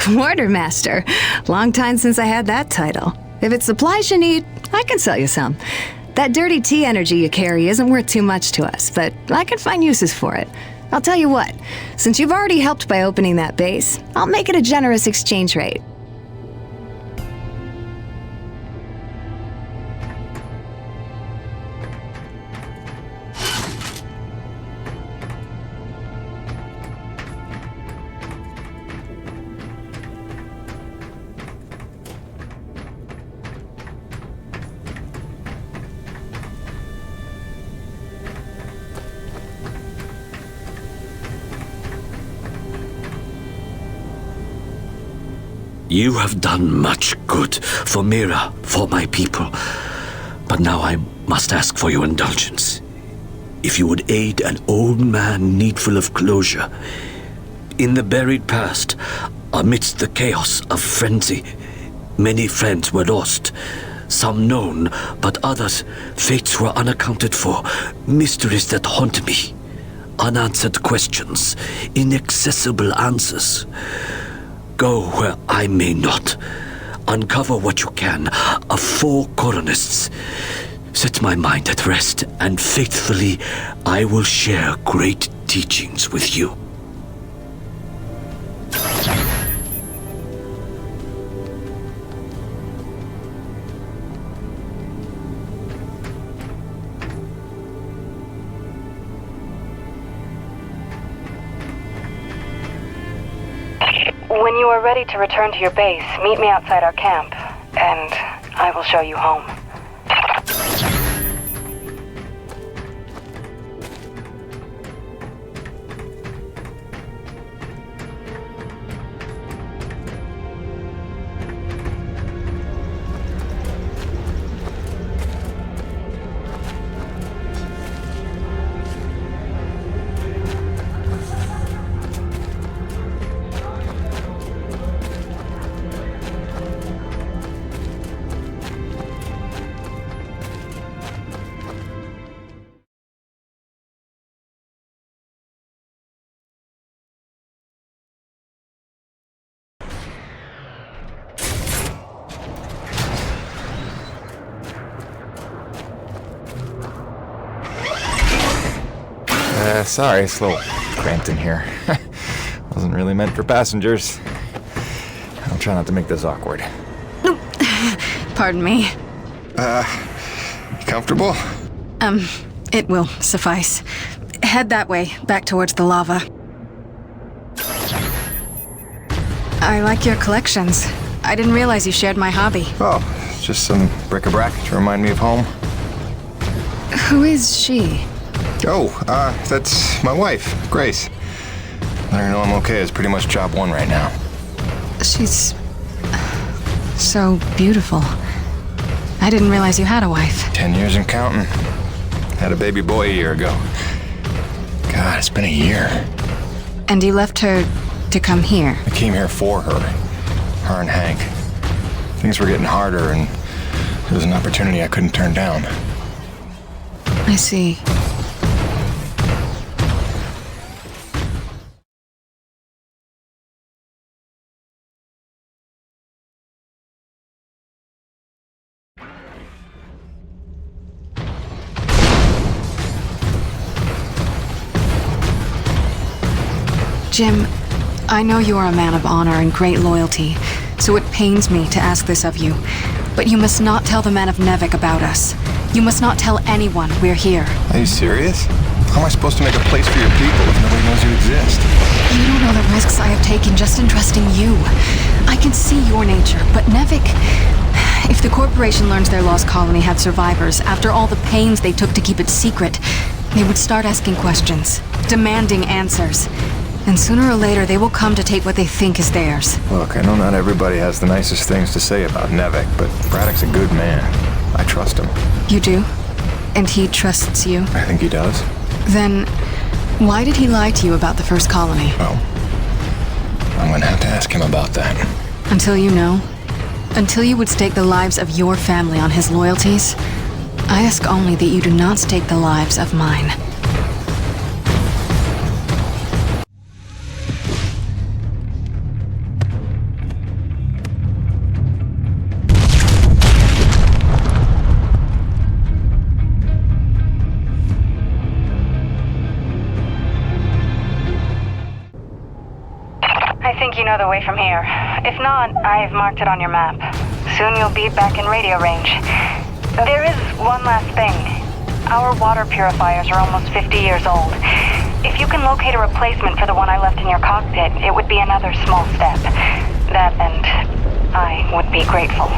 Quartermaster. Long time since I had that title. If it's supplies you need, I can sell you some. That dirty tea energy you carry isn't worth too much to us, but I can find uses for it. I'll tell you what, since you've already helped by opening that base, I'll make it a generous exchange rate. You have done much good for Mira, for my people. But now I must ask for your indulgence. If you would aid an old man needful of closure. In the buried past, amidst the chaos of frenzy, many friends were lost. Some known, but others, fates were unaccounted for. Mysteries that haunt me. Unanswered questions, inaccessible answers. Go where I may not. Uncover what you can of 4 colonists. Set my mind at rest, and faithfully I will share great teachings with you. When you are ready to return to your base, meet me outside our camp, and I will show you home. Sorry, it's a little cramped in here. Wasn't really meant for passengers. I'll try not to make this awkward. Pardon me. You comfortable? It will suffice. Head that way, back towards the lava. I like your collections. I didn't realize you shared my hobby. Oh, just some bric-a-brac to remind me of home. Who is she? Oh, that's my wife, Grace. Let her know I'm okay. It's pretty much job 1 right now. She's so beautiful. I didn't realize you had a wife. 10 years and counting. Had a baby boy a year ago. God, it's been a year. And you left her to come here? I came here for her. Her and Hank. Things were getting harder, and there was an opportunity I couldn't turn down. I see. Jim, I know you are a man of honor and great loyalty, so it pains me to ask this of you. But you must not tell the men of Nevik about us. You must not tell anyone we're here. Are you serious? How am I supposed to make a place for your people if nobody knows you exist? You don't know the risks I have taken just in trusting you. I can see your nature, but Nevik... If the corporation learns their lost colony had survivors, after all the pains they took to keep it secret, they would start asking questions, demanding answers. And sooner or later, they will come to take what they think is theirs. Look, I know not everybody has the nicest things to say about Nevik, but Braddock's a good man. I trust him. You do? And he trusts you? I think he does. Then, why did he lie to you about the first colony? Well, I'm gonna have to ask him about that. Until you know? Until you would stake the lives of your family on his loyalties? I ask only that you do not stake the lives of mine. you know the way from here. If not, I've marked it on your map. Soon you'll be back in radio range. There is one last thing. Our water purifiers are almost 50 years old. If you can locate a replacement for the one I left in your cockpit, it would be another small step. That and I would be grateful.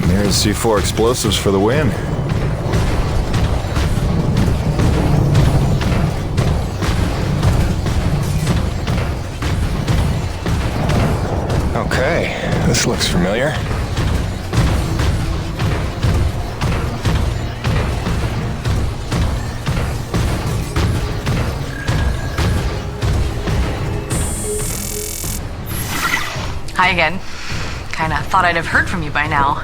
There's C4 explosives for the win. Okay, this looks familiar. Hi again. Kinda thought I'd have heard from you by now.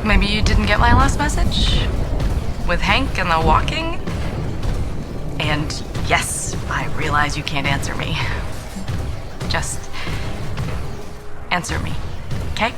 Maybe you didn't get my last message? With Hank and the walking? And yes, I realize you can't answer me. Just answer me, okay?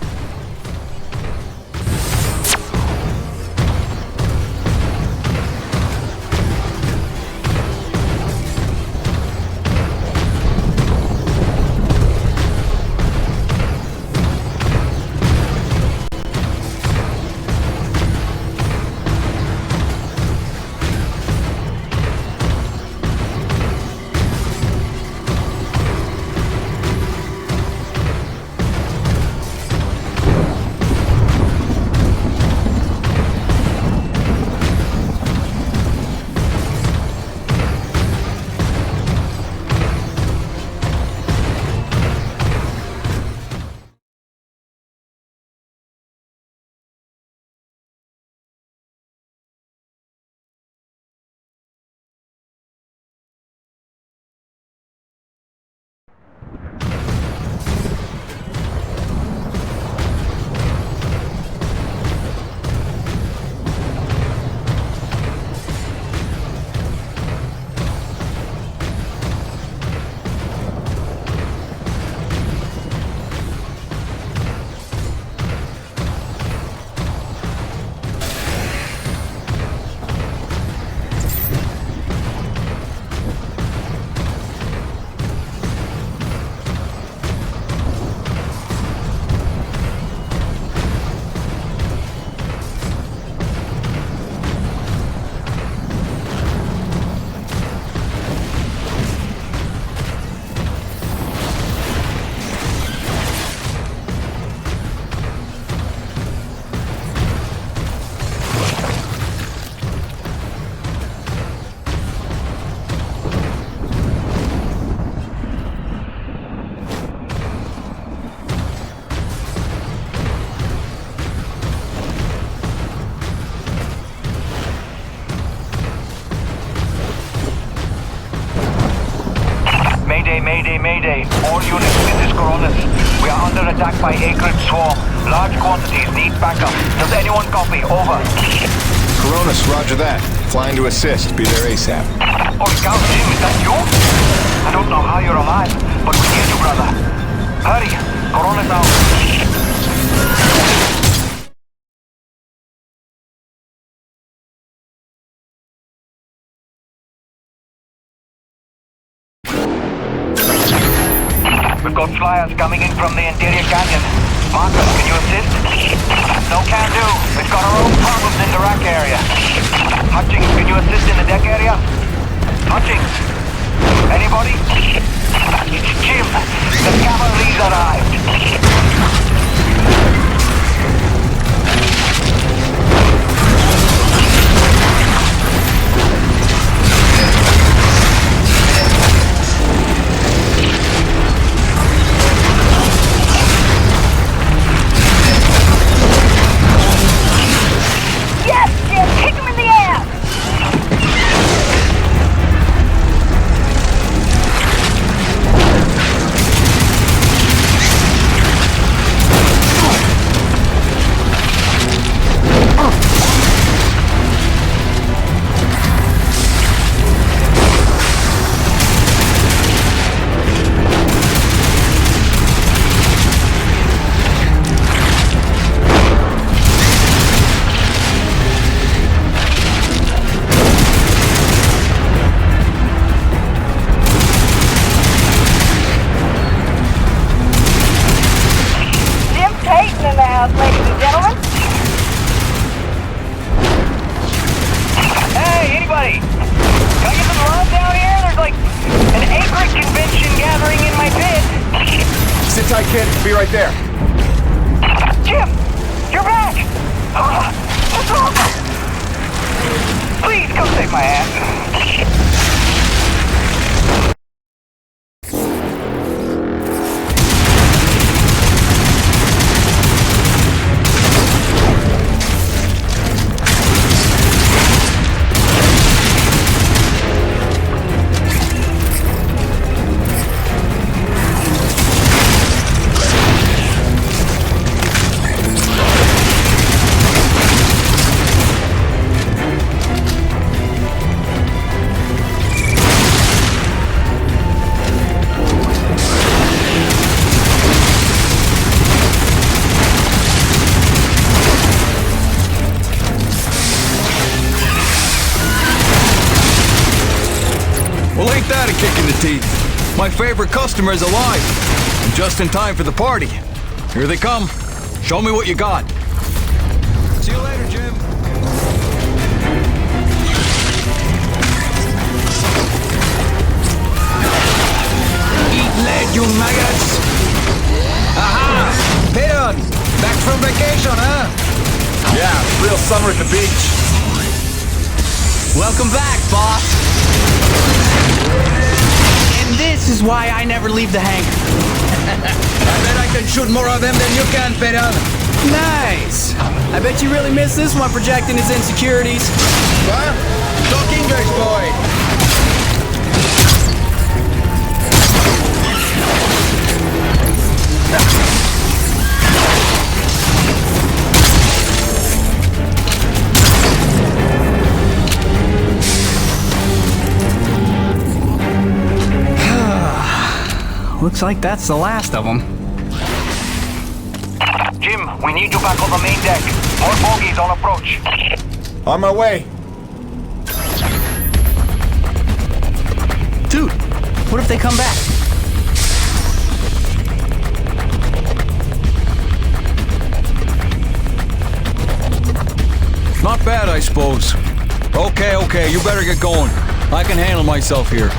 Mayday. All units, this is Coronis. We are under attack by Acrid Swarm. Large quantities, need backup. Does anyone copy? Over. Coronis, roger that. Flying to assist. Be there ASAP. Oh, Scout Jim, is that you? I don't know how you're alive, but we need you, brother. Hurry. Coronis out. We've got flyers coming in from the interior canyon. Marcus, can you assist? No can do. We've got our own problems in the rack area. Hutchings, can you assist in the deck area? Hutchings? Anybody? It's Jim. The cavalry's arrived. kid. Be right there. Jim! You're back! What's wrong? Please come save my ass. Well, ain't that a kick in the teeth? My favorite customer's alive. And just in time for the party. Here they come. Show me what you got. See you later, Jim. Eat lead, you maggots! Aha! Peter! Back from vacation, huh? Yeah, real summer at the beach. Welcome back, boss. And this is why I never leave the hangar. I bet I can shoot more of them than you can, Peter. Nice. I bet you really miss this one projecting his insecurities. What? Talk English, boy. Looks like that's the last of them. Jim, we need you back on the main deck. More bogies on approach. On my way. Dude, what if they come back? Not bad, I suppose. Okay, you better get going. I can handle myself here.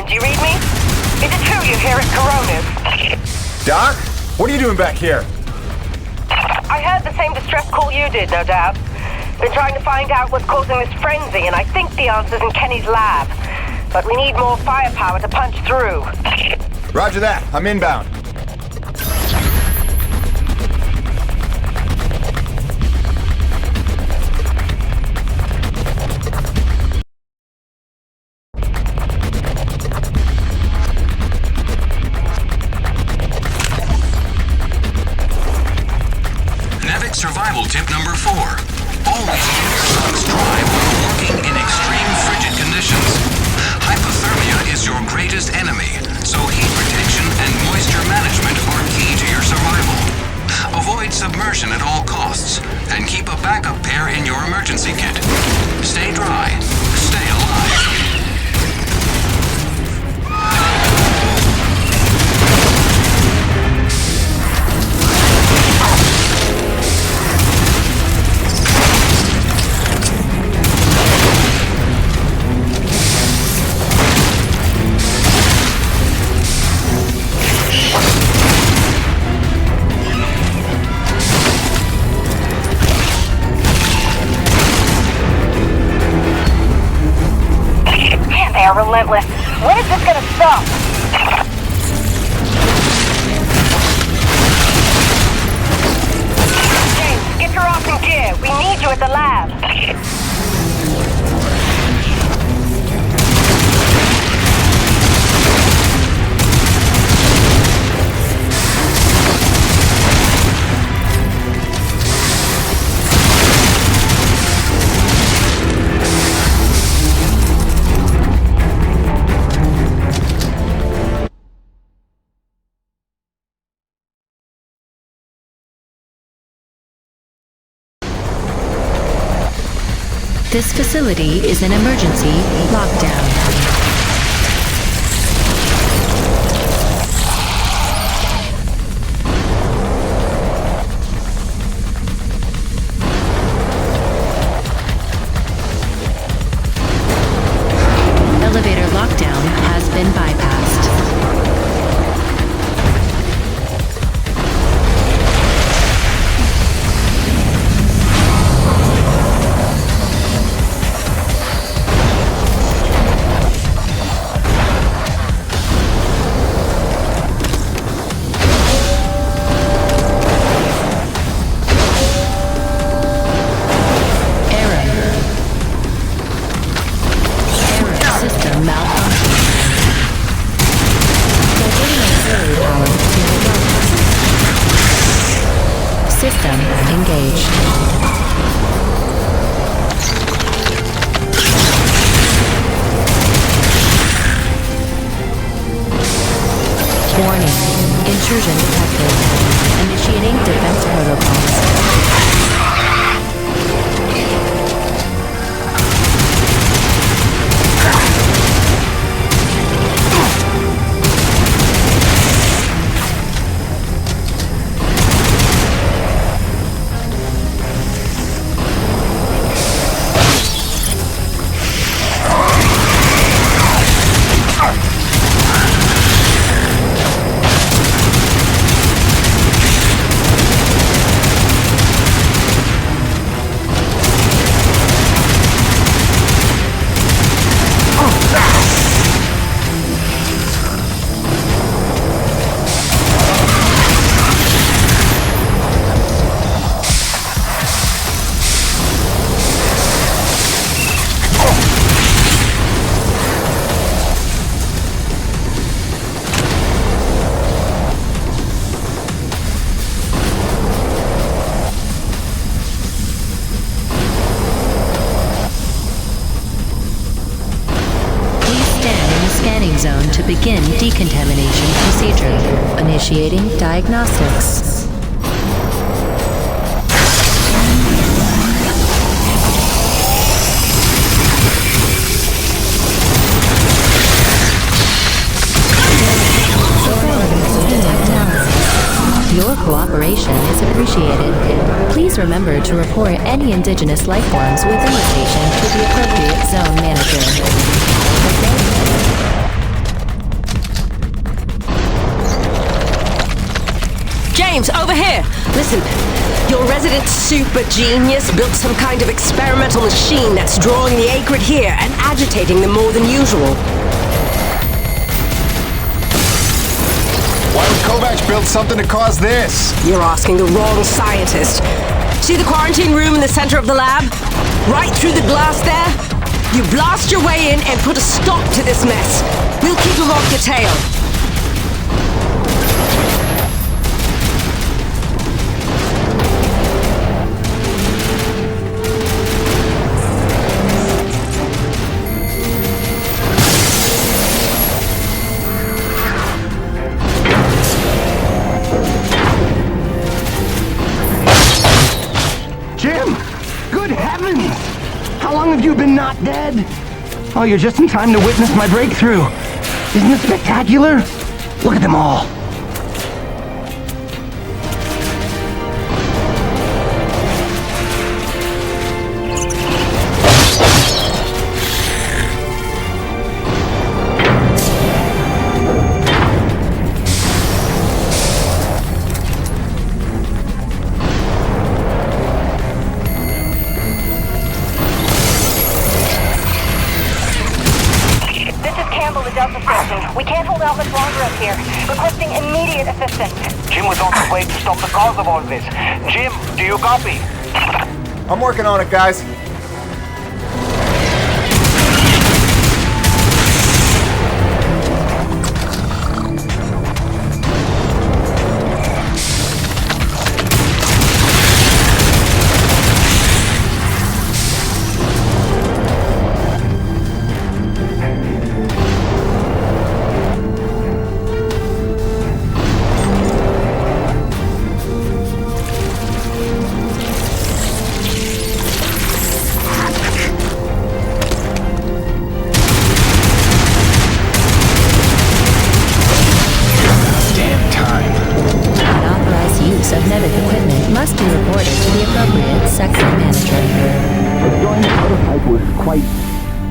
Do you read me? Is it true you're here at Coronas? Doc? What are you doing back here? I heard the same distress call you did, no doubt. Been trying to find out what's causing this frenzy, and I think the answer's in Kenny's lab. But we need more firepower to punch through. Roger that. I'm inbound. Survival tip number 4. Always keep your socks dry while working in extreme frigid conditions. Hypothermia is your greatest enemy, so heat protection and moisture management are relentless. When is this gonna stop? James, get your ass in gear. We need you at the lab. This facility is an emergency lockdown. Elevator lockdown has been bypassed. System engaged. Warning. Intrusion detected. Initiating defense protocols. Zone to begin decontamination procedure. Initiating diagnostics. Your cooperation is appreciated. Please remember to report any indigenous life forms within the station to the appropriate zone manager. James, over here! Listen, your resident super genius built some kind of experimental machine that's drawing the acrid here and agitating them more than usual. Why would Kovacs build something to cause this? You're asking the wrong scientist. See the quarantine room in the center of the lab? Right through the glass there? You blast your way in and put a stop to this mess. We'll keep them off your tail. How long have you been not dead? Oh, you're just in time to witness my breakthrough. Isn't it spectacular? Look at them all. scramble the Delta station. We can't hold out much longer up here. Requesting immediate assistance. Jim was on his way to stop the cause of all this. Jim, do you copy? I'm working on it, guys.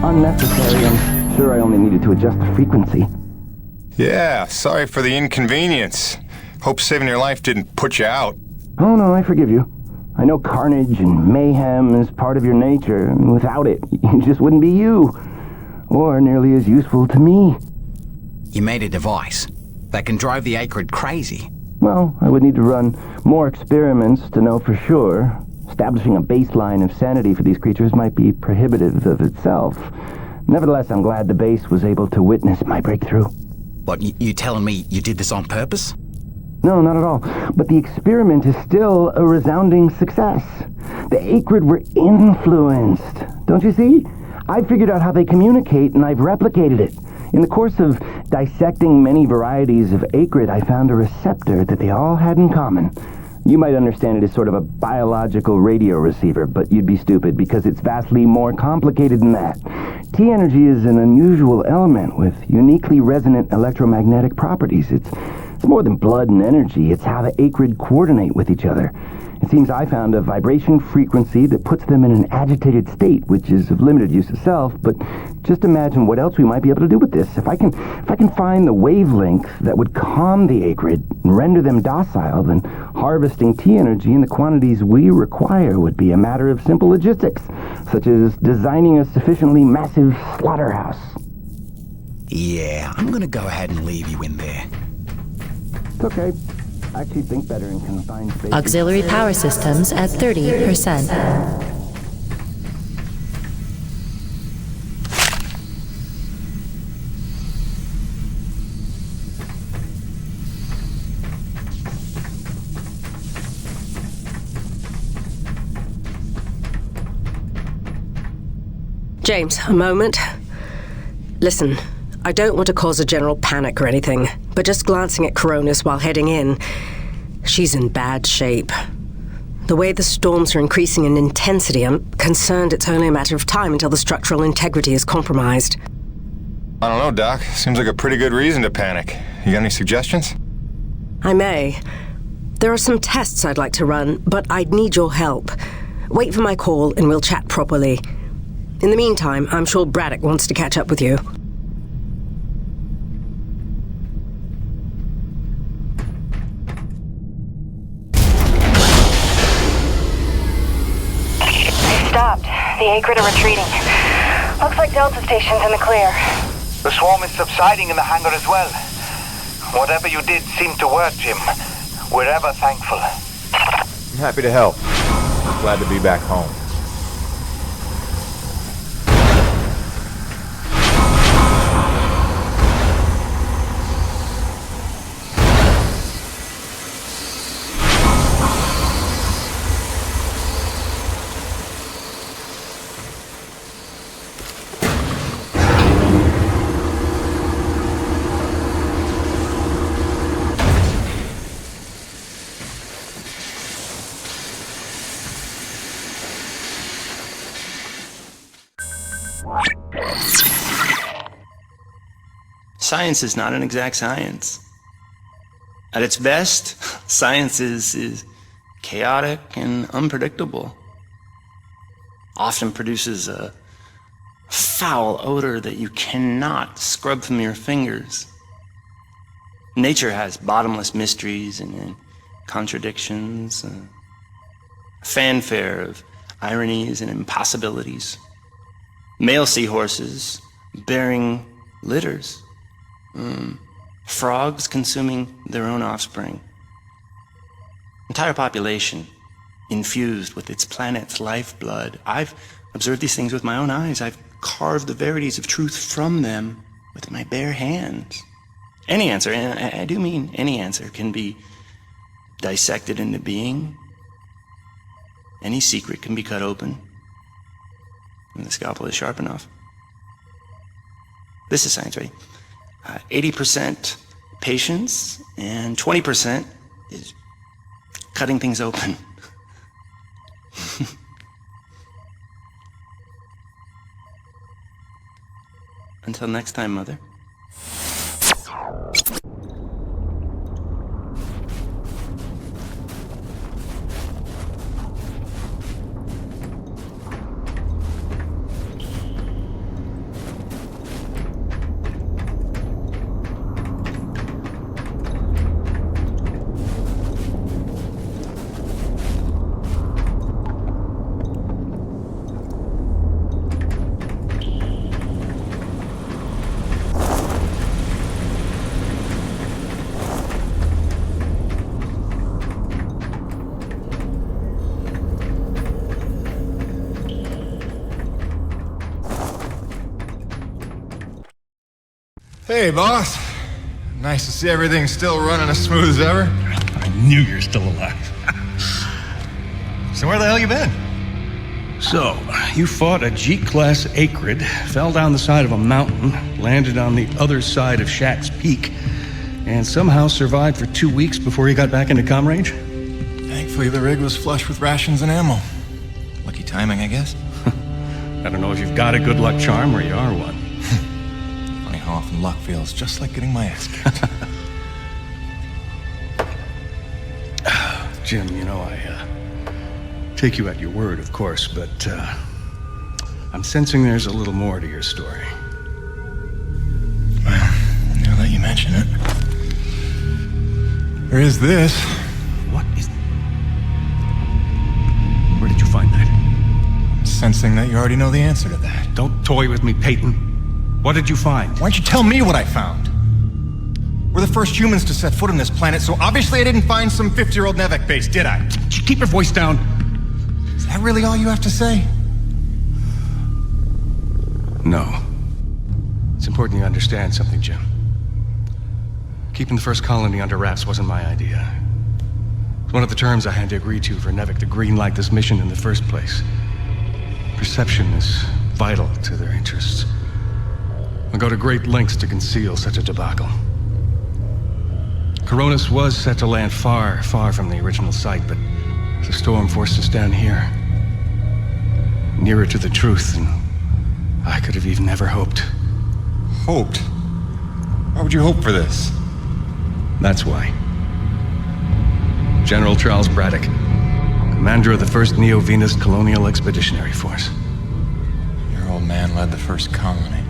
Unnecessary. I'm sure I only needed to adjust the frequency. Yeah, sorry for the inconvenience. Hope saving your life didn't put you out. Oh no, I forgive you. I know carnage and mayhem is part of your nature, and without it, you just wouldn't be you. Or nearly as useful to me. You made a device that can drive the Acrid crazy. Well, I would need to run more experiments to know for sure. Establishing a baseline of sanity for these creatures might be prohibitive of itself. Nevertheless, I'm glad the base was able to witness my breakthrough. What, you telling me you did this on purpose? No, not at all. But the experiment is still a resounding success. The Acrid were influenced. Don't you see? I figured out how they communicate, and I've replicated it. In the course of dissecting many varieties of Acrid, I found a receptor that they all had in common. You might understand it as sort of a biological radio receiver, but you'd be stupid because it's vastly more complicated than that. T-energy is an unusual element with uniquely resonant electromagnetic properties. It's more than blood and energy. It's how the Acrid coordinate with each other. It seems I found a vibration frequency that puts them in an agitated state, which is of limited use itself, but just imagine what else we might be able to do with this. If I can find the wavelength that would calm the Acrid and render them docile, then harvesting T-energy in the quantities we require would be a matter of simple logistics, such as designing a sufficiently massive slaughterhouse. Yeah, I'm gonna go ahead and leave you in there. It's okay. I actually think better in confined spaces. Auxiliary power systems at 30%. James, a moment. Listen, I don't want to cause a general panic or anything, but just glancing at Coronis while heading in, she's in bad shape. The way the storms are increasing in intensity, I'm concerned it's only a matter of time until the structural integrity is compromised. I don't know, Doc. Seems like a pretty good reason to panic. You got any suggestions? I may. There are some tests I'd like to run, but I'd need your help. Wait for my call and we'll chat properly. In the meantime, I'm sure Braddock wants to catch up with you. Stopped. The Acrid are retreating. Looks like Delta Station's in the clear. The swarm is subsiding in the hangar as well. Whatever you did seemed to work, Jim. We're ever thankful. I'm happy to help. Glad to be back home. Science is not an exact science. At its best, science is chaotic and unpredictable. Often produces a foul odor that you cannot scrub from your fingers. Nature has bottomless mysteries and contradictions, a fanfare of ironies and impossibilities. Male seahorses bearing litters, frogs consuming their own offspring. Entire population infused with its planet's lifeblood. I've observed these things with my own eyes. I've carved the verities of truth from them with my bare hands. Any answer, and I do mean any answer, can be dissected into being. Any secret can be cut open when the scalpel is sharp enough. This is science, right? 80% patience and 20% is cutting things open. Until next time, Mother. Hey, boss. Nice to see everything still running as smooth as ever. I knew you're still alive. So where the hell you been? So, you fought a G-class acrid, fell down the side of a mountain, landed on the other side of Shack's Peak, and somehow survived for 2 weeks before you got back into comm range? Thankfully, the rig was flush with rations and ammo. Lucky timing, I guess. I don't know if you've got a good luck charm or you are one. Funny how often luck feels just like getting my ass kicked. Jim, you know, I take you at your word, of course, but I'm sensing there's a little more to your story. Well, now that you mention it. There is this. What is... Where did you find that? I'm sensing that you already know the answer to that. Don't toy with me, Peyton. What did you find? Why don't you tell me what I found? We're the first humans to set foot on this planet, so obviously I didn't find some 50-year-old Nevek base, did I? Keep your voice down. Is that really all you have to say? No. It's important you understand something, Jim. Keeping the first colony under wraps wasn't my idea. It's one of the terms I had to agree to for Nevek to greenlight this mission in the first place. Perception is vital to their interests. I'll go to great lengths to conceal such a debacle. Coronis was set to land far, far from the original site, but the storm forced us down here. Nearer to the truth than I could have even ever hoped. Hoped? Why would you hope for this? That's why. General Charles Braddock, commander of the 1st Neo-Venus Colonial Expeditionary Force. Your old man led the first colony.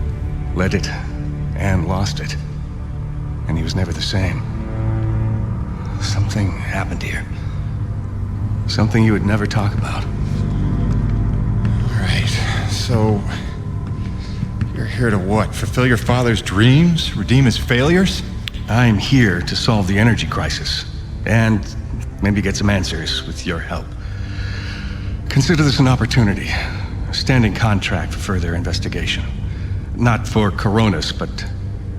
Led it, and lost it. And he was never the same. Something happened here. Something you would never talk about. All right, so... you're here to what? Fulfill your father's dreams? Redeem his failures? I'm here to solve the energy crisis. And maybe get some answers with your help. Consider this an opportunity. A standing contract for further investigation. Not for Coronis, but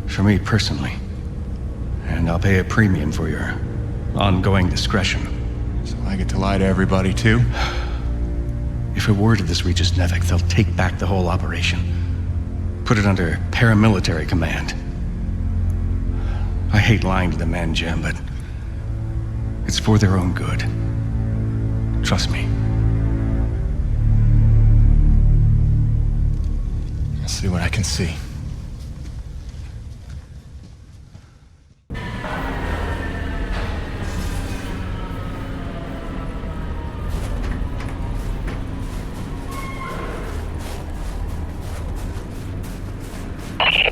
for me personally. And I'll pay a premium for your ongoing discretion. So I get to lie to everybody, too? If a word of this reaches Nevek, they'll take back the whole operation. Put it under paramilitary command. I hate lying to the men, Jim, but it's for their own good. Trust me. I'll see what I can see.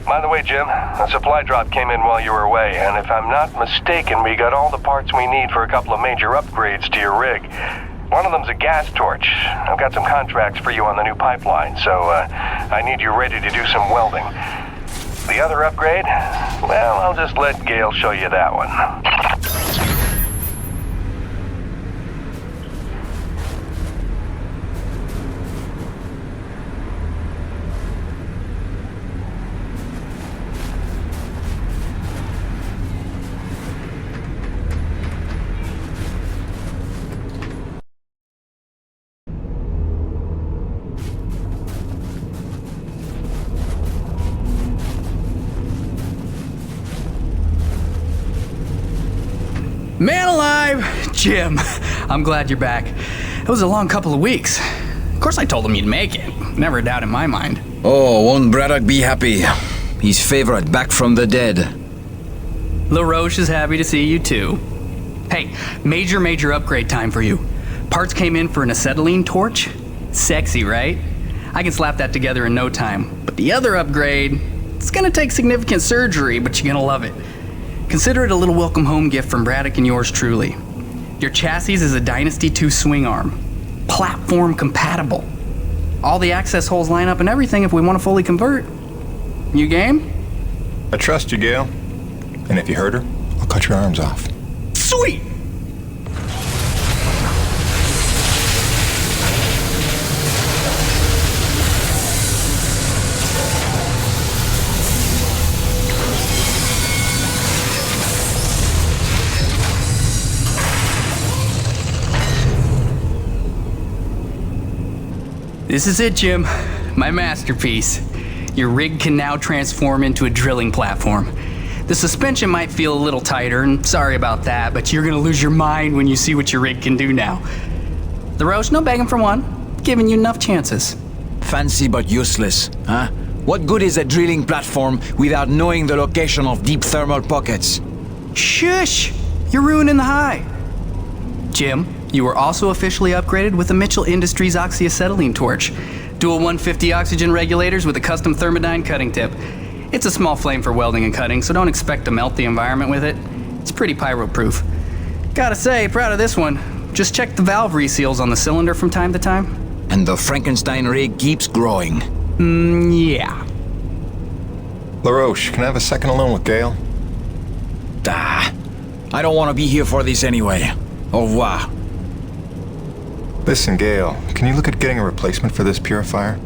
By the way, Jim, a supply drop came in while you were away, and if I'm not mistaken, we got all the parts we need for a couple of major upgrades to your rig. One of them's a gas torch. I've got some contracts for you on the new pipeline, so I need you ready to do some welding. The other upgrade? Well, I'll just let Gale show you that one. Man alive! Jim, I'm glad you're back. It was a long couple of weeks. Of course I told him you'd make it. Never a doubt in my mind. Oh, won't Braddock be happy? His favorite back from the dead. LaRoche is happy to see you too. Hey, major upgrade time for you. Parts came in for an acetylene torch. Sexy, right? I can slap that together in no time. But the other upgrade, it's gonna take significant surgery, but you're gonna love it. Consider it a little welcome home gift from Braddock and yours truly. Your chassis is a Dynasty 2 swing arm. Platform compatible. All the access holes line up and everything if we want to fully convert. You game? I trust you, Gale. And if you hurt her, I'll cut your arms off. Sweet! This is it, Jim. My masterpiece. Your rig can now transform into a drilling platform. The suspension might feel a little tighter, and sorry about that, but you're gonna lose your mind when you see what your rig can do now. LaRoche, no begging for one. Giving you enough chances. Fancy but useless, huh? What good is a drilling platform without knowing the location of deep thermal pockets? Shush! You're ruining the high. Jim, you were also officially upgraded with the Mitchell Industries oxyacetylene torch. Dual 150 oxygen regulators with a custom thermodyne cutting tip. It's a small flame for welding and cutting, so don't expect to melt the environment with it. It's pretty pyro-proof. Gotta say, proud of this one. Just check the valve reseals on the cylinder from time to time. And the Frankenstein rig keeps growing. Yeah. LaRoche, can I have a second alone with Gale? I don't want to be here for this anyway. Au revoir. Listen, Gale, can you look at getting a replacement for this purifier?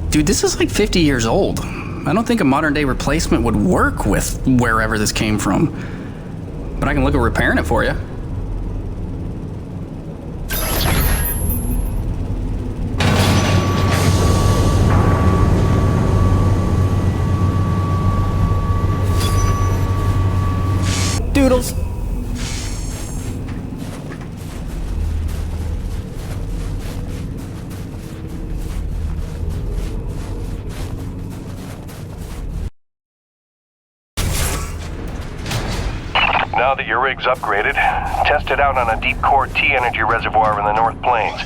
Dude, this is like 50 years old. I don't think a modern-day replacement would work with wherever this came from. But I can look at repairing it for you. Doodles. Now that your rig's upgraded, test it out on a deep core T-energy reservoir in the North Plains.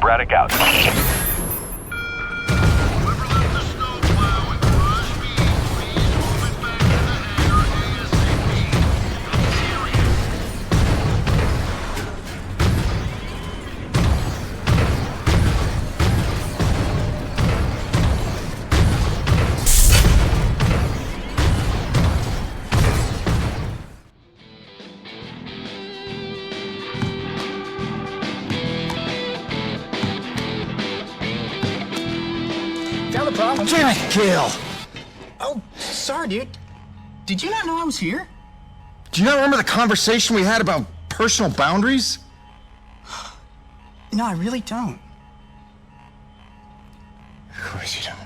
Braddock out. Damn it, Gale! Oh, sorry, dude. Did you not know I was here? Do you not remember the conversation we had about personal boundaries? No, I really don't. Of course you don't.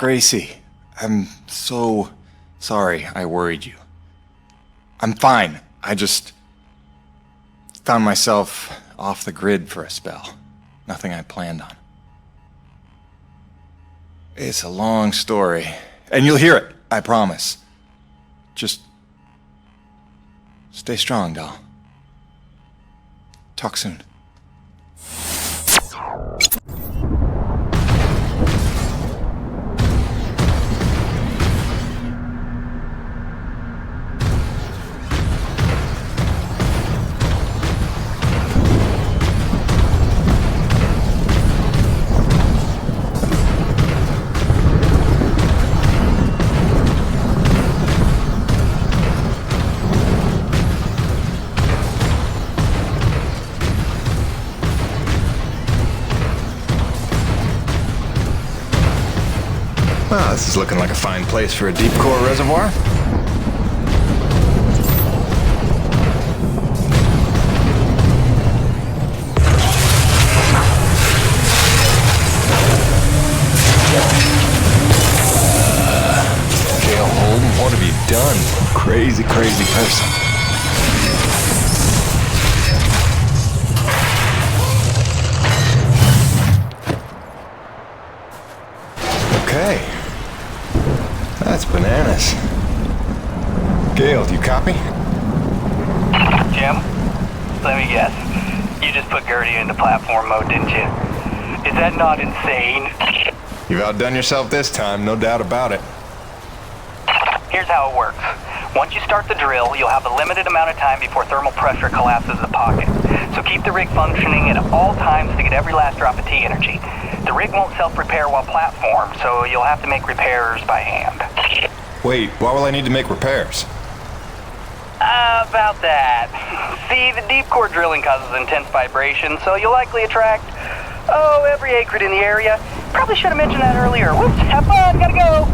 Gracie, I'm so sorry I worried you. I'm fine. I just found myself off the grid for a spell. Nothing I planned on. It's a long story, and you'll hear it, I promise. Just stay strong, doll. Talk soon. Well, this is looking like a fine place for a deep core reservoir. Gail Holden, what have you done? Crazy, crazy person. Okay. That's bananas. Gail, do you copy? Jim, let me guess. You just put Gertie into platform mode, didn't you? Is that not insane? You've outdone yourself this time, no doubt about it. Here's how it works. Once you start the drill, you'll have a limited amount of time before thermal pressure collapses the pocket. So keep the rig functioning at all times to get every last drop of T energy. The rig won't self-repair while platformed, so you'll have to make repairs by hand. Wait, why will I need to make repairs? About that. See, the deep core drilling causes intense vibration, so you'll likely attract, every acrid in the area. Probably should have mentioned that earlier. Whoops, have fun, gotta go!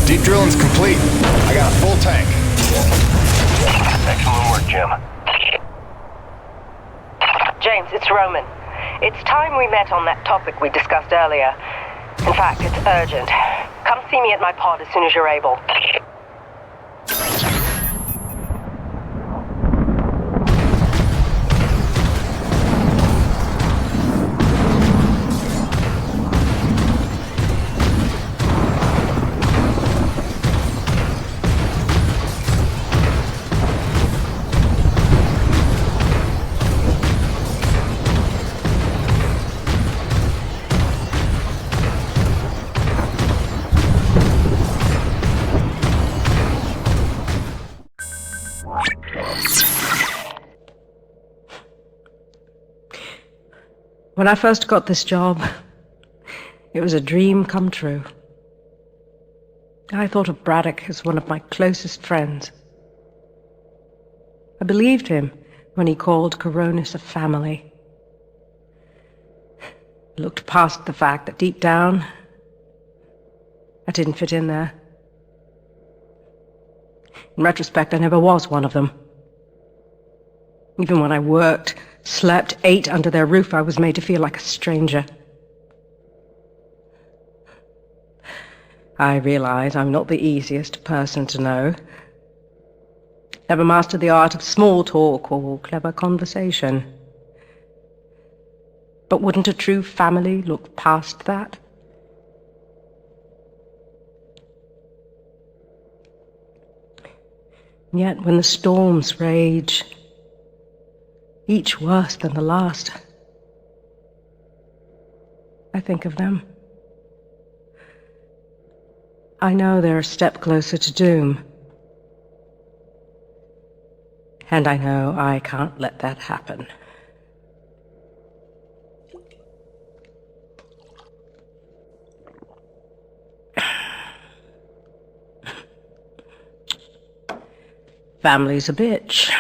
Deep drilling's complete. I got a full tank. Excellent work, Jim. James, it's Roman. It's time we met on that topic we discussed earlier. In fact, it's urgent. Come see me at my pod as soon as you're able. When I first got this job, it was a dream come true. I thought of Braddock as one of my closest friends. I believed him when he called Coronis a family. I looked past the fact that deep down, I didn't fit in there. In retrospect, I never was one of them. Even when I worked, slept, ate under their roof, I was made to feel like a stranger. I realize I'm not the easiest person to know. Never mastered the art of small talk or clever conversation. But wouldn't a true family look past that? And yet, when the storms rage, each worse than the last, I think of them. I know they're a step closer to doom. And I know I can't let that happen. Family's a bitch.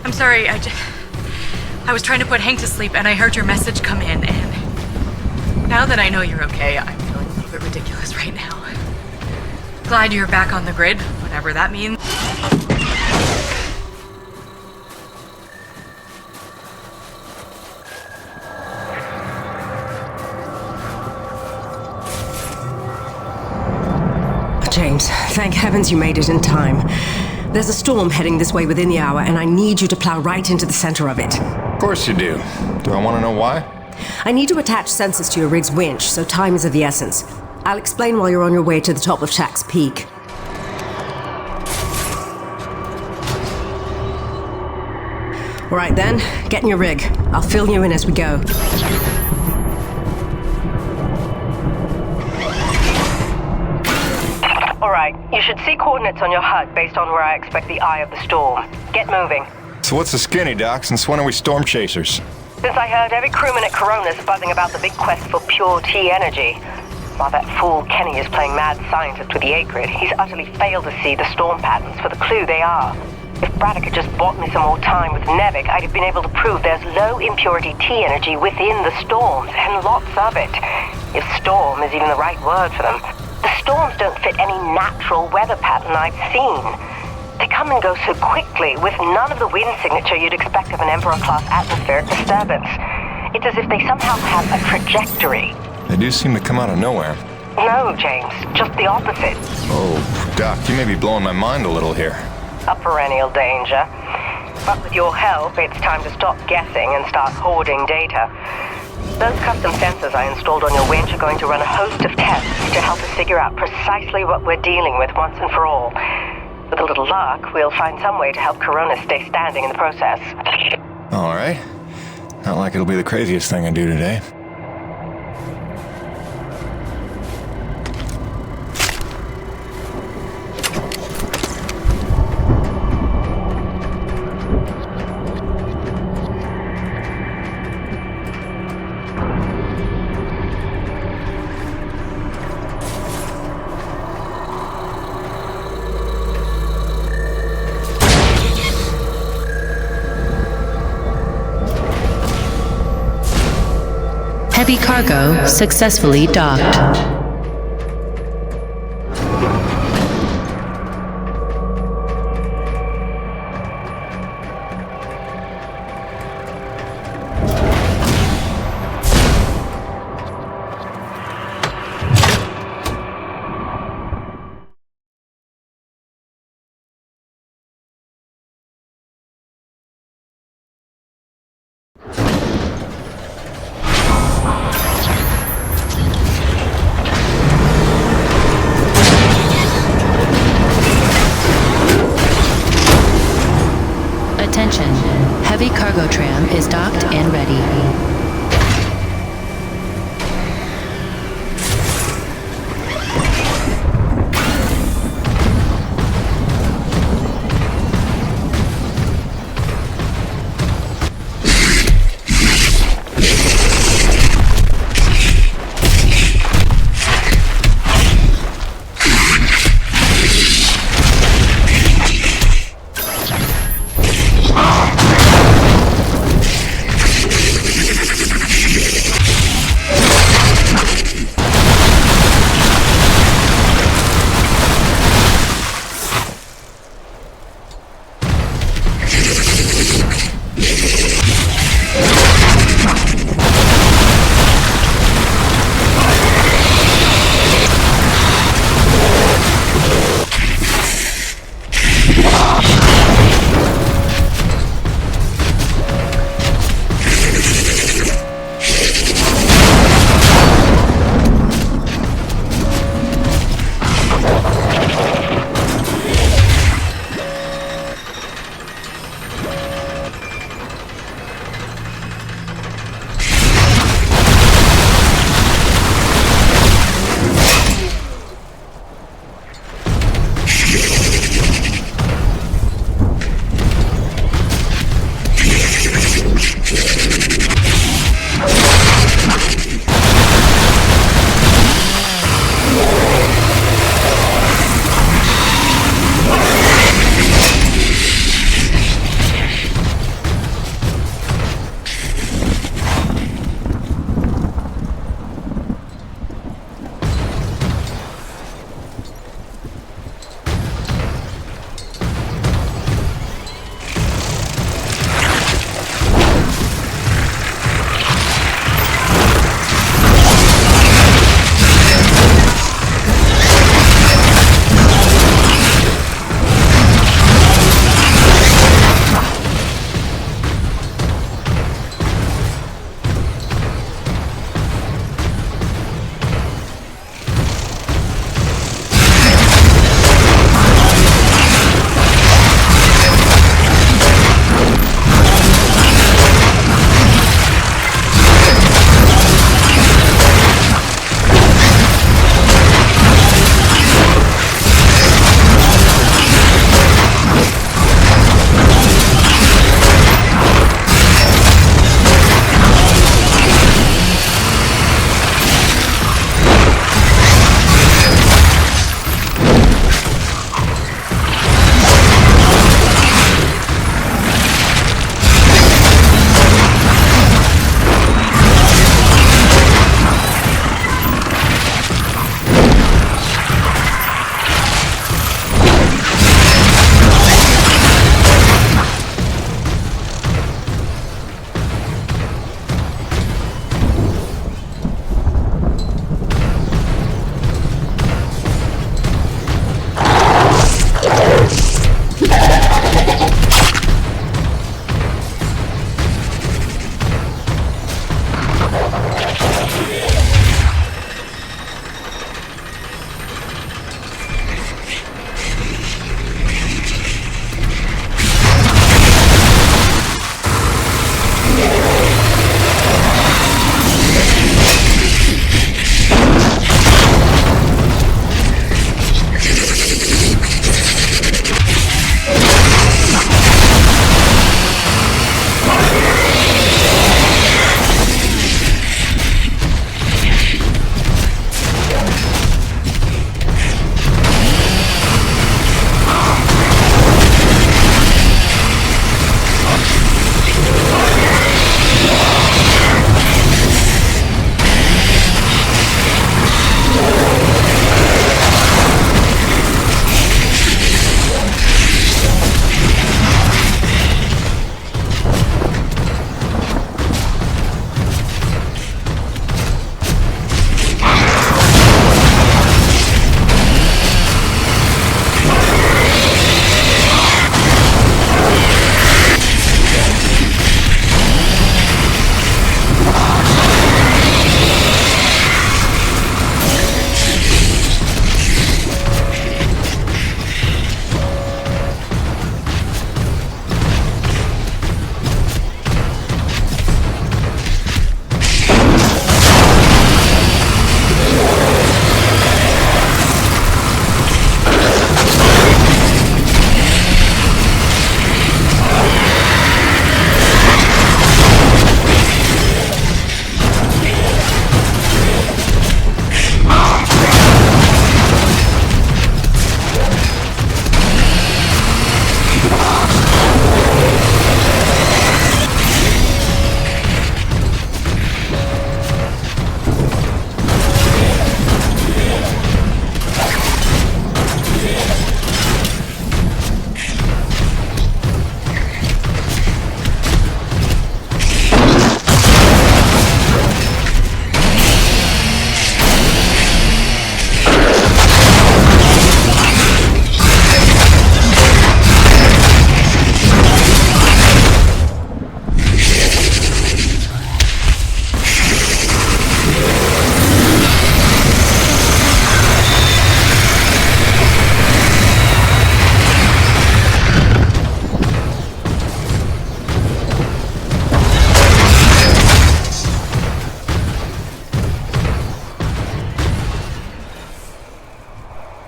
I'm sorry, I was trying to put Hank to sleep and I heard your message come in, and now that I know you're okay, I'm feeling a little bit ridiculous right now. Glad you're back on the grid, whatever that means. James, thank heavens you made it in time. There's a storm heading this way within the hour, and I need you to plow right into the center of it. Of course you do. Do I want to know why? I need to attach sensors to your rig's winch, so time is of the essence. I'll explain while you're on your way to the top of Shack's Peak. All right then, get in your rig. I'll fill you in as we go. Alright, you should see coordinates on your HUD based on where I expect the eye of the storm. Get moving. So what's the skinny, Doc? Since when are we storm chasers? Since I heard every crewman at Coronis buzzing about the big quest for pure T energy. While that fool Kenny is playing mad scientist with the A-grid, he's utterly failed to see the storm patterns for the clue they are. If Braddock had just bought me some more time with Nevik, I'd have been able to prove there's low impurity T energy within the storms, and lots of it. if storm is even the right word for them. The storms don't fit any natural weather pattern I've seen. They come and go so quickly, with none of the wind signature you'd expect of an Emperor-class atmospheric disturbance. It's as if they somehow have a trajectory. They do seem to come out of nowhere. No, James, just the opposite. Oh, Doc, you may be blowing my mind a little here. A perennial danger. But with your help, it's time to stop guessing and start hoarding data. Those custom sensors I installed on your winch are going to run a host of tests to help us figure out precisely what we're dealing with once and for all. With a little luck, we'll find some way to help Coronis stay standing in the process. All right. Not like it'll be the craziest thing I do today. Heavy cargo successfully docked. Attention, heavy cargo tram is docked and ready.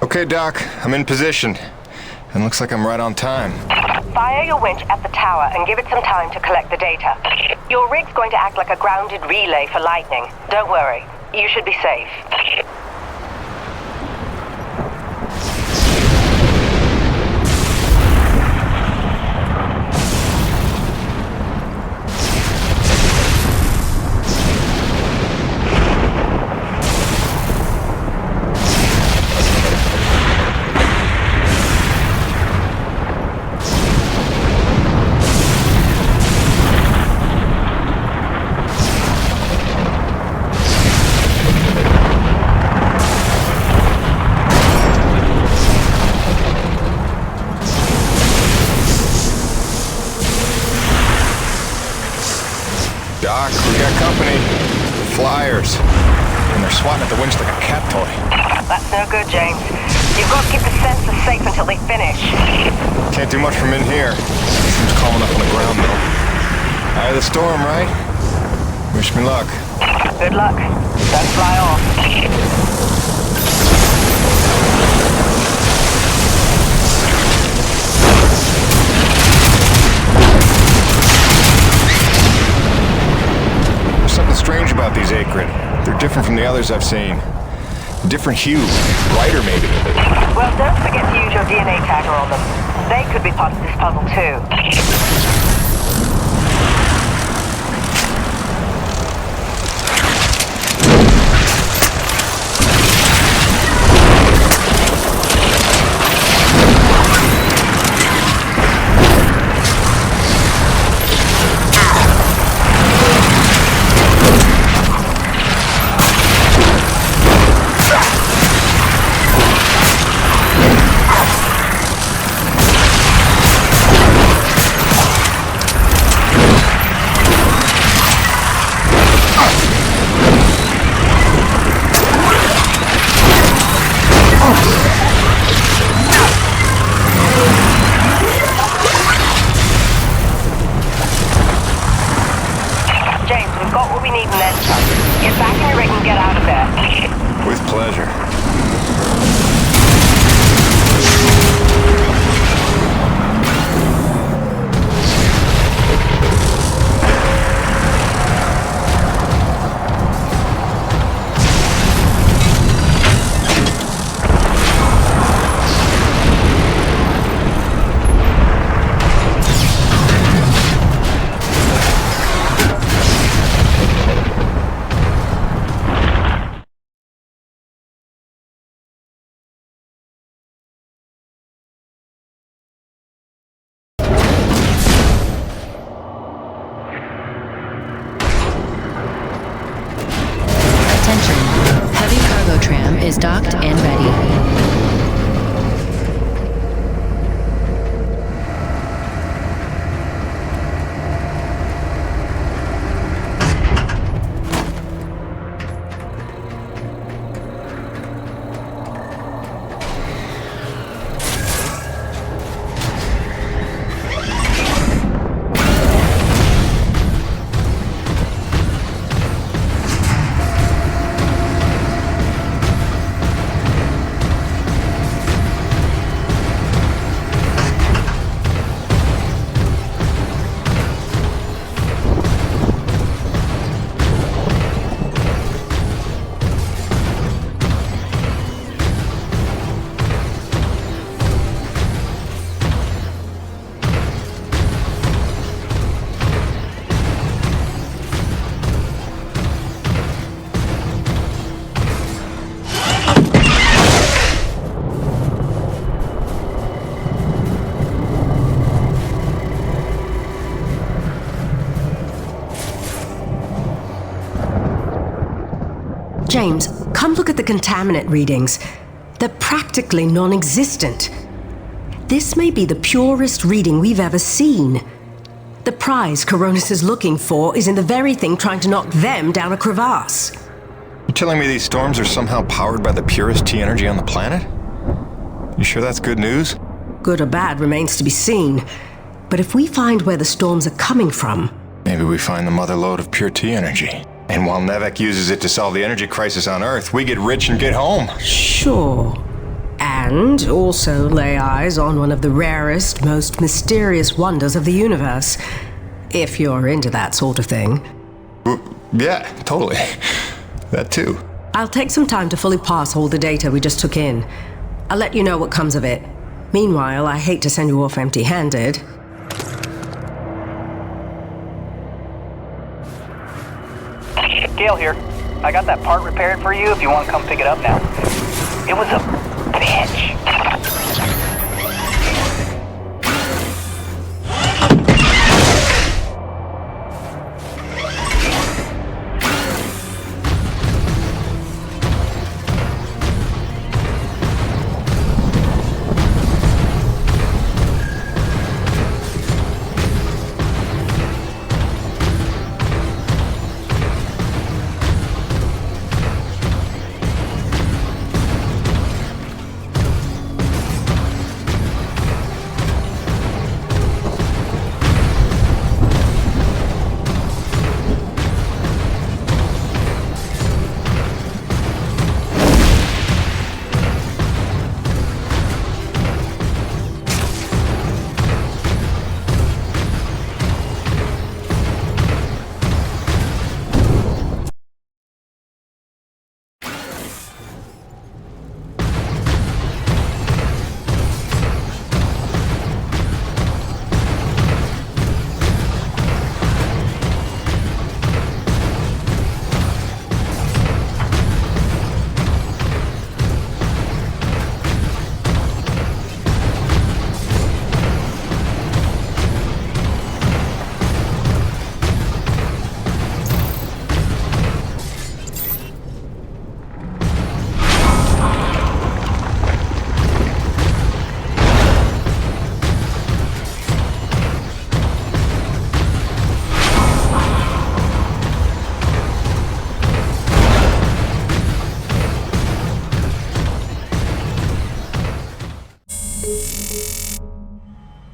Okay, Doc, I'm in position. And looks like I'm right on time. Fire your winch at the tower and give it some time to collect the data. Your rig's going to act like a grounded relay for lightning. Don't worry, you should be safe. Doc, we got company. Flyers. And they're swatting at the winch like a cat toy. That's no good, James. You've got to keep the sensors safe until they finish. Can't do much from in here. Seems calm enough on the ground, though. Eye of the storm, right? Wish me luck. Good luck. Don't fly off. There's something strange about these Acrid. They're different from the others I've seen. Different hue. Brighter, maybe. Well, don't forget to use your DNA tagger on them. They could be part of this puzzle, too. Is docked and ready. James, come look at the contaminant readings. They're practically non-existent. This may be the purest reading we've ever seen. The prize Coronis is looking for is in the very thing trying to knock them down a crevasse. You're telling me these storms are somehow powered by the purest T energy on the planet? You sure that's good news? Good or bad remains to be seen. But if we find where the storms are coming from... Maybe we find the mother lode of pure T energy. And while Nevek uses it to solve the energy crisis on Earth, we get rich and get home. Sure. And also lay eyes on one of the rarest, most mysterious wonders of the universe. If you're into that sort of thing. Yeah, totally. That too. I'll take some time to fully parse all the data we just took in. I'll let you know what comes of it. Meanwhile, I hate to send you off empty-handed. Gale here. I got that part repaired for you if you want to come pick it up now. It was a bitch.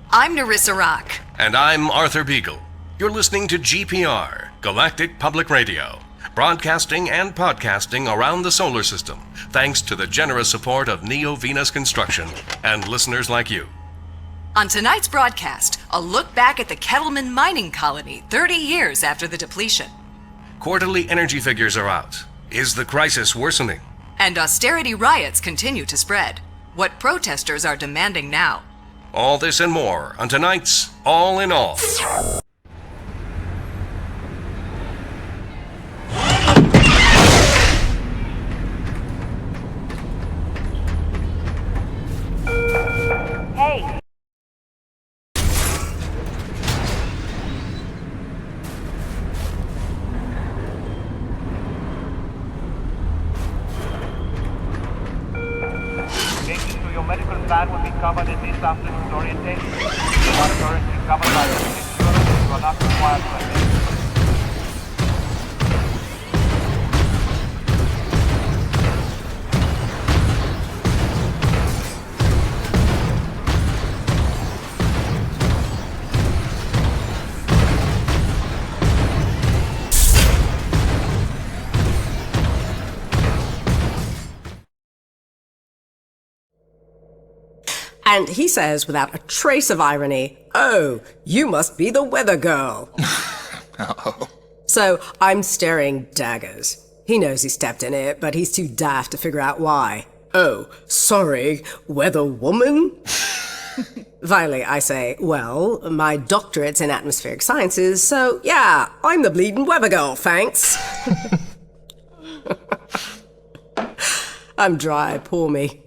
I'm Narissa Rock. And I'm Arthur Beagle. You're listening to GPR, Galactic Public Radio, broadcasting and podcasting around the solar system, thanks to the generous support of Neo Venus Construction and listeners like you. On tonight's broadcast, a look back at the Kettleman mining colony 30 years after the depletion. Quarterly energy figures are out. Is the crisis worsening? And austerity riots continue to spread. What protesters are demanding now. All this and more on tonight's All in All. Hey. Changes to your medical plan will be covered in this afternoon's orientation. You are currently covered by the insurance. You are not required to attend. And he says, without a trace of irony, "Oh, you must be the weather girl." Oh. So I'm staring daggers. He knows he stepped in it, but he's too daft to figure out why. "Oh, sorry, weather woman?" Finally, I say, "Well, my doctorate's in atmospheric sciences, so yeah, I'm the bleeding weather girl, thanks." I'm dry, poor me.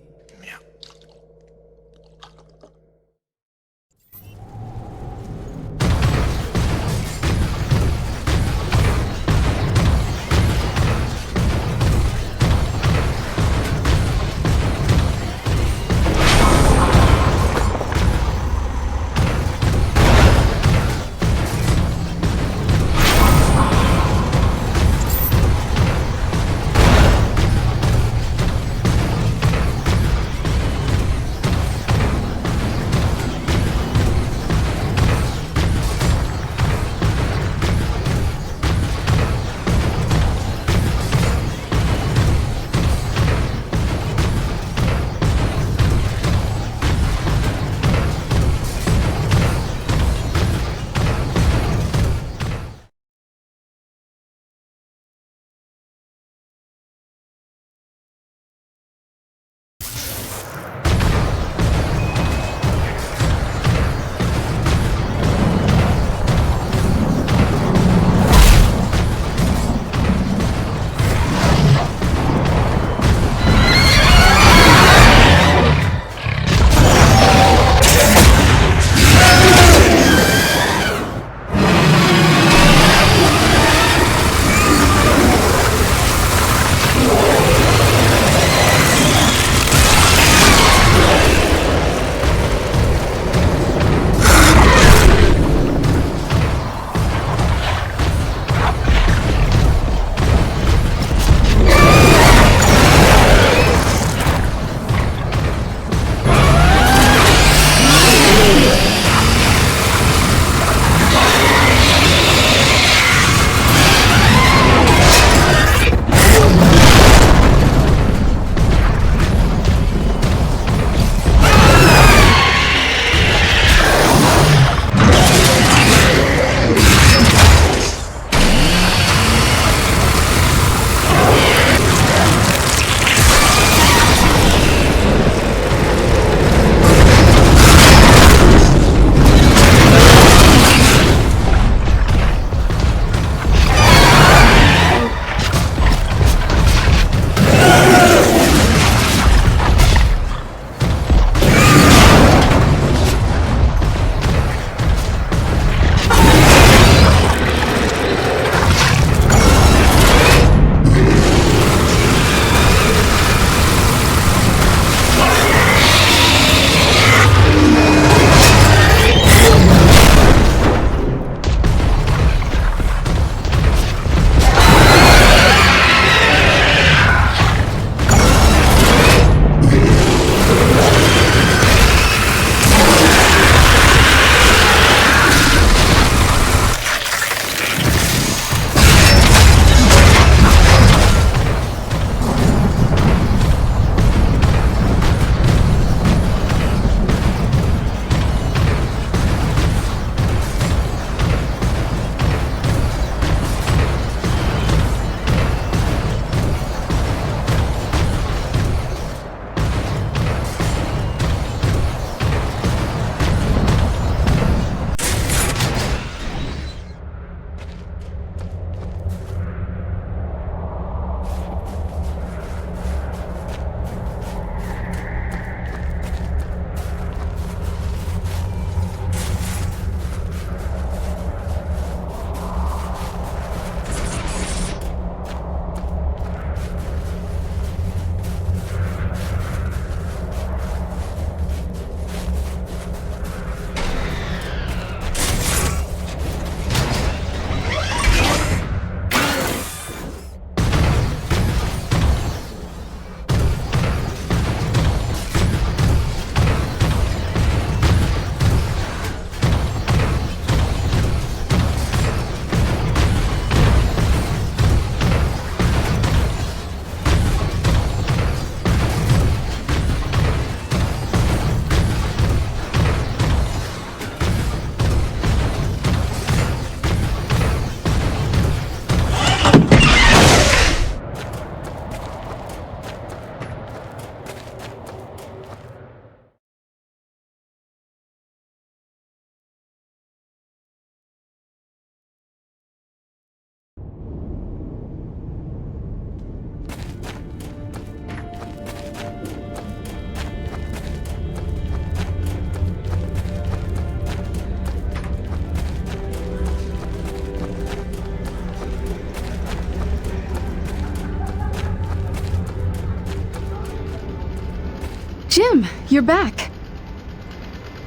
Jim, you're back.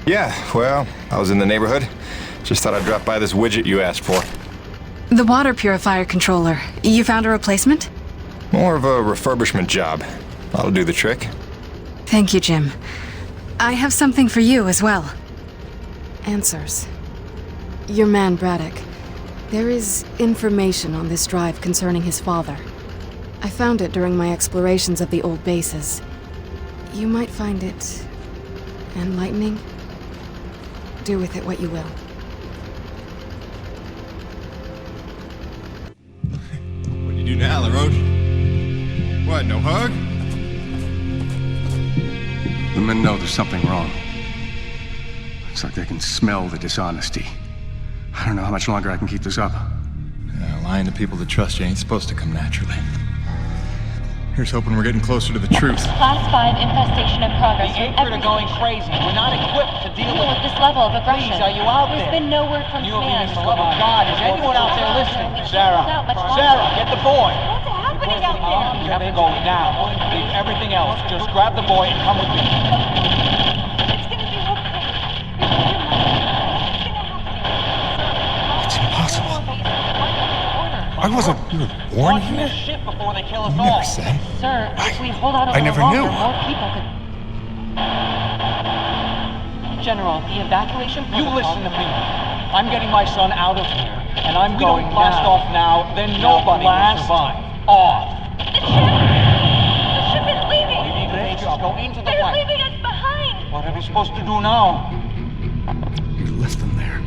Yeah, well, I was in the neighborhood. Just thought I'd drop by this widget you asked for. The water purifier controller. You found a replacement? More of a refurbishment job. That'll do the trick. Thank you, Jim. I have something for you as well. Answers. Your man, Braddock. There is information on this drive concerning his father. I found it during my explorations of the old bases. You might find it enlightening. Do with it what you will. What do you do now, LaRoche? What, no hug? The men know there's something wrong. It's like they can smell the dishonesty. I don't know how much longer I can keep this up. Yeah, lying to people that trust you ain't supposed to come naturally. Here's hoping we're getting closer to the truth. Class 5 infestation in progress. The Acrid are going crazy. We're not equipped to deal with this level of aggression. Please, are you out There's there? been no word from command. For the love of God, is anyone out there listening? Sarah, get the boy. What's happening out there? You have to go now. Leave everything else. Just grab the boy and come with me. It's gonna be okay. It's impossible. I wasn't even born here. Shit before they kill us You all. never said. Sir, if we hold out a I little never longer, knew. more people could... General, the evacuation You protocol... listen to me. I'm getting my son out of here, and I'm going blast off now, then nobody will survive. Off. The ship is leaving! Go into the They're flight. leaving us behind! What are we supposed to do now? You left them there.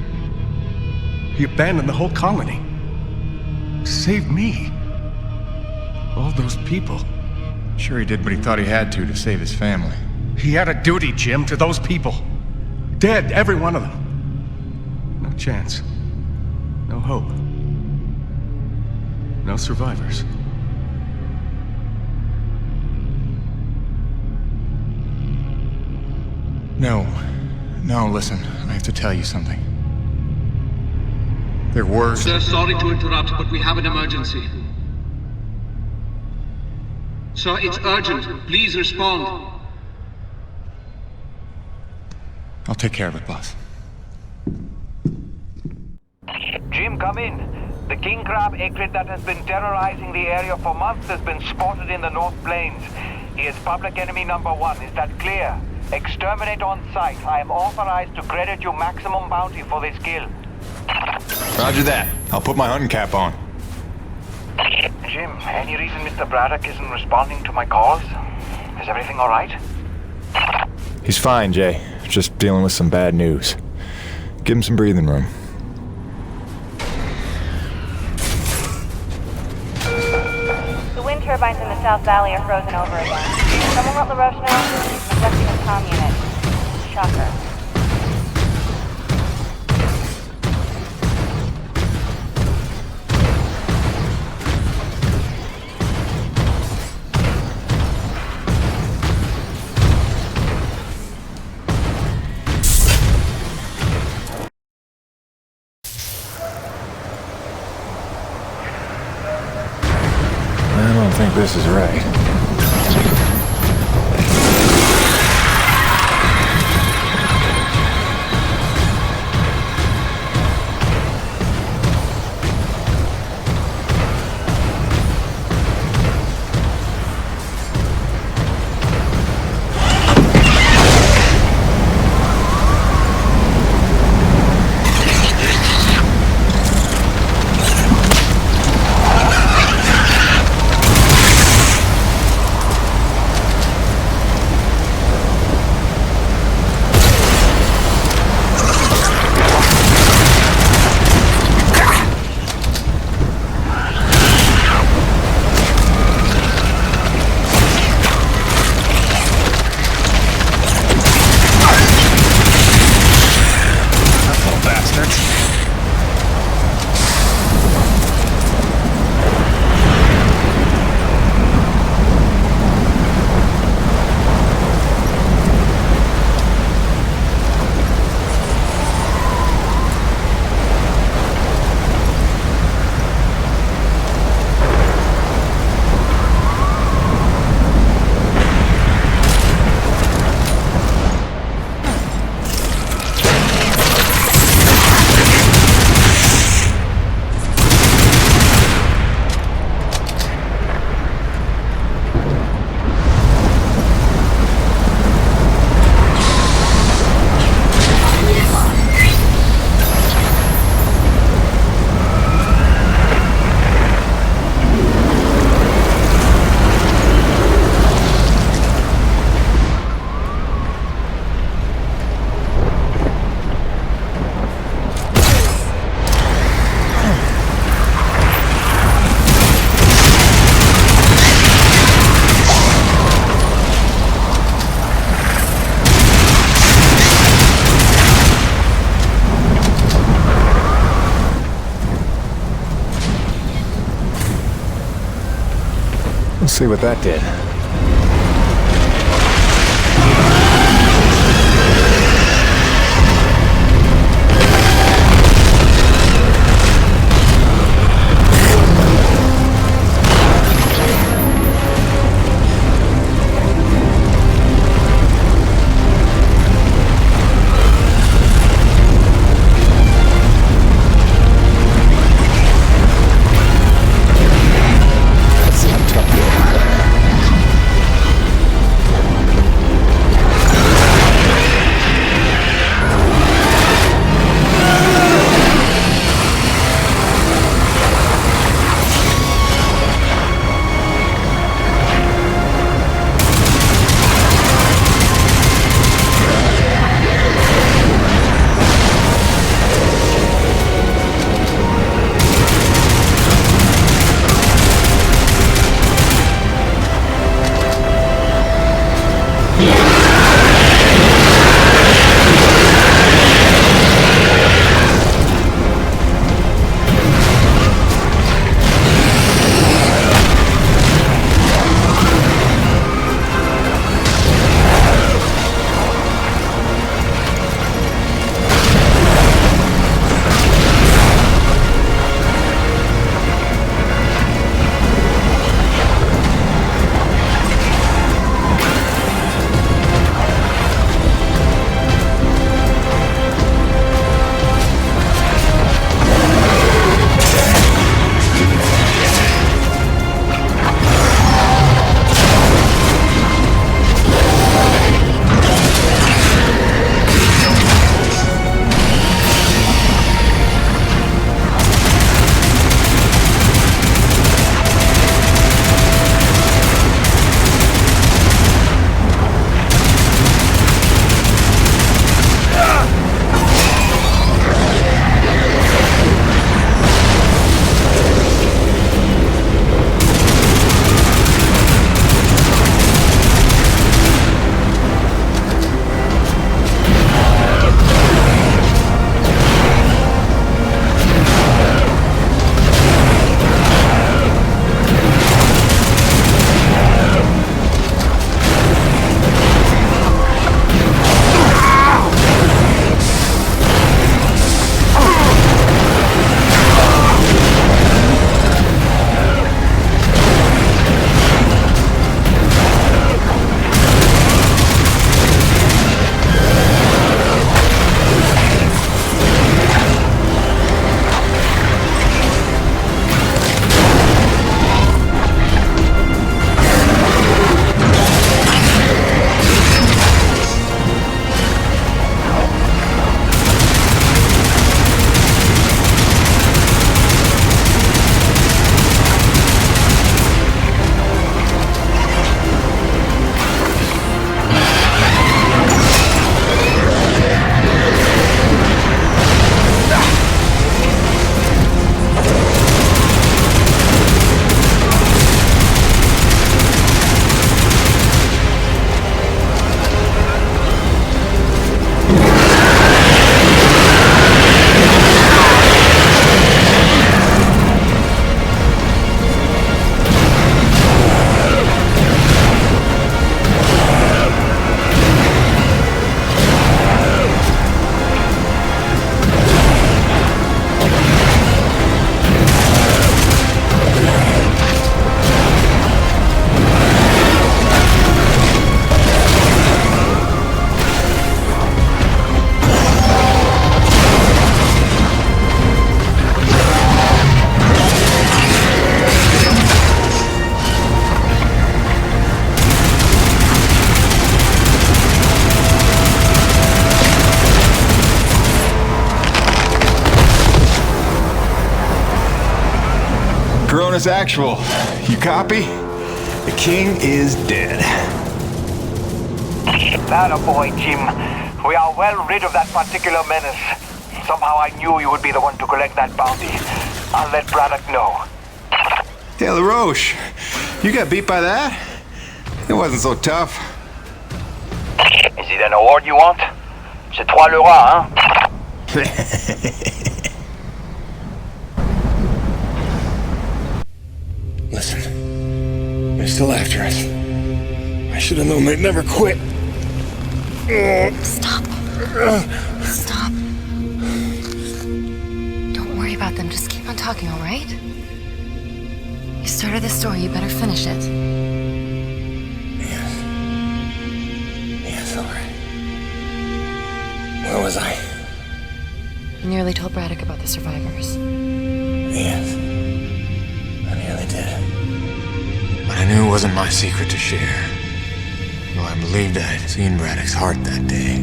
He abandoned the whole colony. Saved me. All those people. Sure, he did what he thought he had to save his family. He had a duty, Jim, to those people. Dead, every one of them. No chance. No hope. No survivors. No, listen, I have to tell you something. There were... Sir, sorry to interrupt, but we have an emergency. Sir, it's urgent. Please respond. I'll take care of it, boss. Jim, come in. The king crab acrid that has been terrorizing the area for months has been spotted in the North Plains. He is public enemy number 1. Is that clear? Exterminate on sight. I am authorized to credit you maximum bounty for this kill. Roger that. I'll put my hunting cap on. Jim, any reason Mr. Braddock isn't responding to my calls? Is everything all right? He's fine, Jay. Just dealing with some bad news. Give him some breathing room. The wind turbines in the South Valley are frozen over again. Someone let LaRoche know he's neglecting his comm unit. Shocker. I don't think this is right. see what that did. Corona's actual. You copy? The king is dead. That boy, Jim. We are well rid of that particular menace. Somehow I knew you would be the one to collect that bounty. I'll let Braddock know. Hey, LaRoche, you got beat by that? It wasn't so tough. Is it an award you want? C'est toi le roi, hein? Listen, there's still after us. I should have known they'd never quit. Stop. Stop. Don't worry about them. Just keep on talking, all right? You started this story. You better finish it. Yes, all right. Where was I? You nearly told Braddock about the survivors. Yes. I nearly did. But I knew it wasn't my secret to share. Though I believed I'd seen Braddock's heart that day.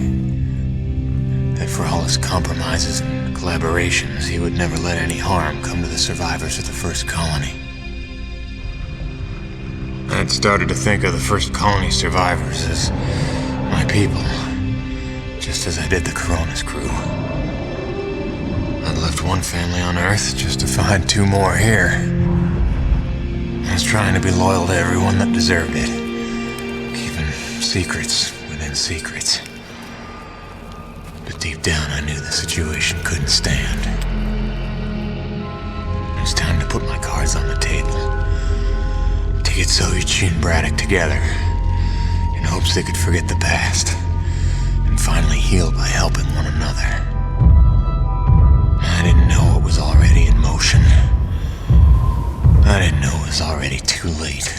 That for all his compromises and collaborations, he would never let any harm come to the survivors of the first colony. I had started to think of the first colony survivors as my people, just as I did the Corona's crew. I'd left one family on Earth just to find two more here. I was trying to be loyal to everyone that deserved it. Keeping secrets within secrets. But deep down I knew the situation couldn't stand. It was time to put my cards on the table. To get Soichi and Braddock together. In hopes they could forget the past. And finally heal by helping one another. I didn't know it was already in motion. I didn't know it was already too late.